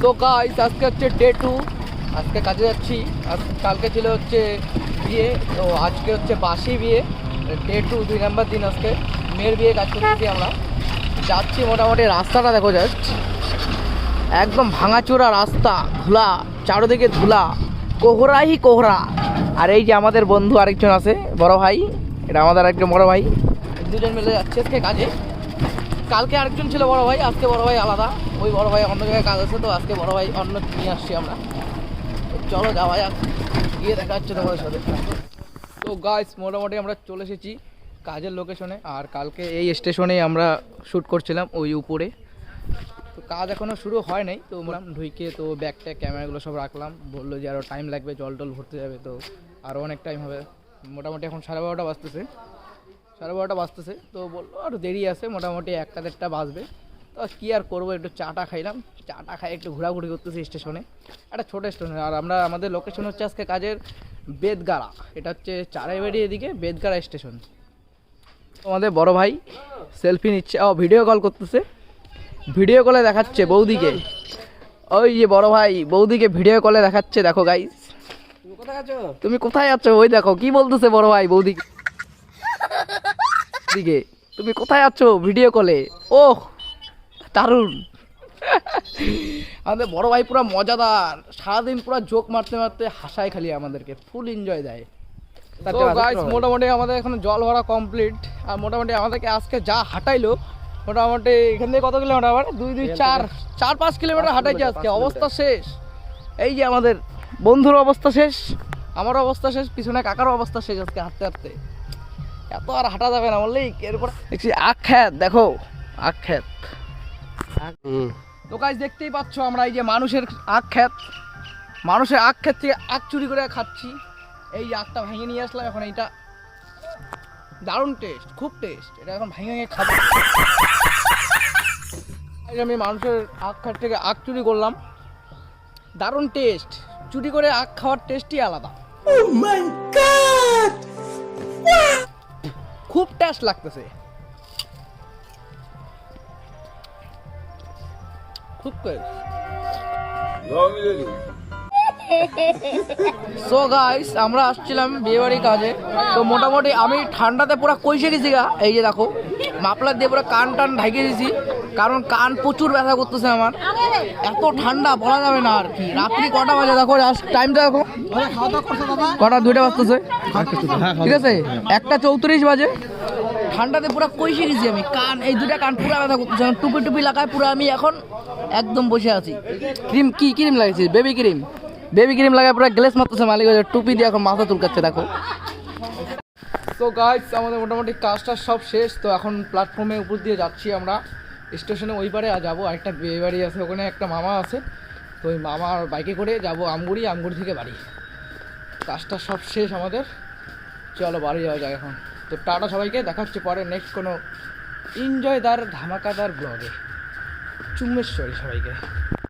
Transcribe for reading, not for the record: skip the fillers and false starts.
তো গাইস আজকে হচ্ছে ডে 2, আজকে কাজে যাচ্ছি। কালকে ছিল হচ্ছে বিয়ে, তো আজকে হচ্ছে বাসি বিয়ে, ডে 2 2 নম্বর দিন। আজকে মেয়ের বিয়ে কাজ করতেছি আমরা, যাচ্ছি। মোটামুটি রাস্তাটা দেখো জাস্ট, একদম ভাঙাচোরা রাস্তা, ধুলা চারোদিকে, ধুলা, কোহরাই কোহরা। আর এই যে আমাদের বন্ধু আরেকজন আছে, বড় ভাই, এটা আমাদের আরেকজন বড় ভাই, দুজন মিলে যাচ্ছে আজকে কাজে। কালকে আরেকজন ছিল বড় ভাই, আজকে বড় ভাই আলাদা, ওই বড় ভাই অন্য জায়গায় কাজ আছে, তো আজকে বড় ভাই অন্য নিয়ে আসছি আমরা। তো চলো যাওয়া যাক, গিয়ে দেখা হচ্ছে তোমাদের সাথে। তো গাইস মোটামুটি আমরা চলে এসেছি কাজের লোকেশনে, আর কালকে এই স্টেশনেই আমরা শ্যুট করছিলাম ওই উপরে। তো কাজ এখনও শুরু হয় নাই, তো আমরা ঢুকে তো ব্যাগ ট্যাগ ক্যামেরাগুলো সব রাখলাম। বললো যে আরও টাইম লাগবে, জল টল ভরতে যাবে, তো আরও অনেক টাইম হবে। মোটামুটি এখন 12:30 বাজতেছে, 12:30 বাজতেছে, তো বললো আরও দেরি আছে, মোটামুটি 1টা-1:30 বাজবে। তো কী আর করবো, একটু চাটা খাইলাম, চাটা খাই একটু ঘোরাঘুরি করতেছি স্টেশনে, একটা ছোটো স্টেশনে। আর আমরা আমাদের লোকেশন হচ্ছে আজকে কাজের বেদগাড়া, এটা হচ্ছে চারাইবাড়ি এদিকে বেদগাড়া স্টেশন। আমাদের বড় ভাই সেলফি নিচ্ছে, ভিডিও কল করতেছে, ভিডিও কলে দেখাচ্ছে বৌদিকে। ওই যে বড় ভাই বৌদিকে ভিডিও কলে দেখাচ্ছে, দেখো গাইস। তুমি কোথায় আছো? ওই দেখো কি বলতেছে বড় ভাই বৌদিকে, দিকে তুমি কোথায় আছো ভিডিও কলে। ওহ দারুণ। আমাদের বড় ভাই পুরো মজাদার, সারাদিন পুরো জোক মারতে মারতে হাসায় খালি, আমাদেরকে ফুল এনজয় দেয়। তো গাইস মোটামুটি আমাদের এখন জল ভরা কমপ্লিট। আর মোটামুটি আমাদেরকে আজকে যা হাঁটাইলো, মোটামুটি এখান থেকে কত কিলোমিটার, আবার 2-4-5 কিলোমিটার হাঁটাইছে আজকে। অবস্থা শেষ, এই যে আমাদের বন্ধুর অবস্থা শেষ, আমারও অবস্থা শেষ, পিছনে কাকারও অবস্থা শেষ আজকে হাঁটতে হাঁটতে। এত আর হাঁটা যাবে না বললেই। এরপর দেখছি আখ খেত, দেখো আখ খেত। তো গাইস দেখতেই পাচ্ছ আমরা এই যে মানুষের আখ খেত, মানুষের আখ খেত থেকে আখ চুরি করে খাচ্ছি। এই আখটা ভেঙে নিয়ে আসলাম, এখন এইটা দারুণ টেস্ট, খুব টেস্ট, এটা এখন ভেঙে ভেঙে খাবো। আমি মানুষের আখ খেত থেকে আখ চুরি করলাম, দারুণ টেস্ট। চুরি করে আখ খাওয়ার টেস্টই আলাদা। Oh my God! খুব টেস্ট লাগতেছে, খুব টেস্ট। সো গাইস আমরা আসছিলাম বিয়েবাড়ি কাজে, তো মোটামুটি আমি ঠান্ডাতে পুরো কইসে গেছি গা। এই যে দেখো মাফলার দিয়ে পুরো কান টান ঢাকে দিয়েছি, কারণ কান প্রচুর ব্যথা করতেছে আমার, এত ঠান্ডা বলা যাবে না আর কি। রাত্রি কটা বাজে দেখো, টাইমটা দেখো, কটা 2টা বাজতেছে, ঠিক আছে 1:34 বাজে। ঠান্ডাতে পুরো কইসে গেছি আমি, কান এই 2টা কান পুরো ব্যথা করতেছে। টুপি টুপি লাগায় পুরো আমি এখন একদম বসে আছি। ক্রিম, কি ক্রিম লাগিয়েছি? বেবি ক্রিম, বেবি ক্রিম লাগায় পুরো গ্লেস মারতেছে মালিক, টুপি দিয়ে এখন মাথা চুলকাচ্ছে দেখো। তো গাইস আমাদের মোটামুটি কাজটা সব শেষ, তো এখন প্ল্যাটফর্মের উপর দিয়ে যাচ্ছি আমরা স্টেশনে ওই পারে যাবো। আরেকটা বিয়ে বাড়ি আছে, ওখানে একটা মামা আছে, তো ওই মামার বাইকে করে যাব আমগুড়ি, আমগুড়ি থেকে বাড়ি। কাজটা সব শেষ আমাদের, চলো বাড়ি যাওয়া যায় এখন। তো টাটা সবাইকে, দেখা হচ্ছে পরে নেক্সট কোনো এনজয়দার ধামাকাদার ব্লগে। চুম্বেশ্বরী সবাইকে।